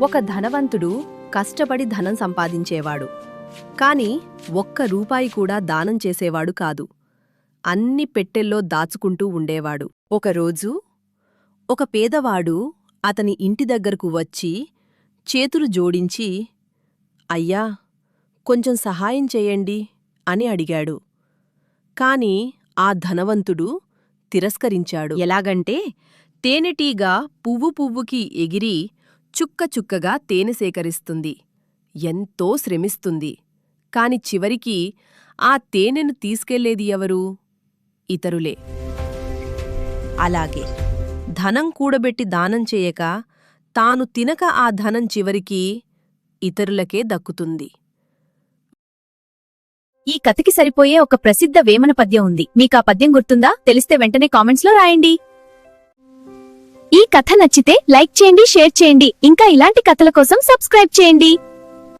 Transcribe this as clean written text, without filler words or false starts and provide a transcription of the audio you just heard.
ఒక ధనవంతుడు కష్టపడి ధనం సంపాదించేవాడు. కాని ఒక్క రూపాయి కూడా దానం చేసేవాడు కాదు. అన్ని పెట్టెల్లో దాచుకుంటూ ఉండేవాడు. ఒకరోజు ఒక పేదవాడు అతని ఇంటి దగ్గరకు వచ్చి చేతులు జోడించి, అయ్యా, కొంచెం సహాయం చేయండి అని అడిగాడు. కాని ఆ ధనవంతుడు తిరస్కరించాడు. ఎలాగంటే, తేనెటీగ పువ్వు పువ్వుకి ఎగిరి చుక్క చుక్కగా తేనె సేకరిస్తుంది, ఎంతో శ్రమిస్తుంది. కాని చివరికి ఆ తేనెను తీసుకెళ్లేది ఎవరు? ఇతరులే. అలాగే ధనం కూడబెట్టి దానం చేయక, తాను తినక ఆ ధనం చివరికి ఇతరులకే దక్కుతుంది. ఈ కథకి సరిపోయే ఒక ప్రసిద్ధ వేమన పద్యం ఉంది. మీకా పద్యం గుర్తుందా? తెలిస్తే వెంటనే కామెంట్స్లో రాయండి. ఈ కథ నచ్చితే లైక్ చేయండి, షేర్ చేయండి. ఇంకా ఇలాంటి కథల కోసం సబ్స్క్రైబ్ చేయండి.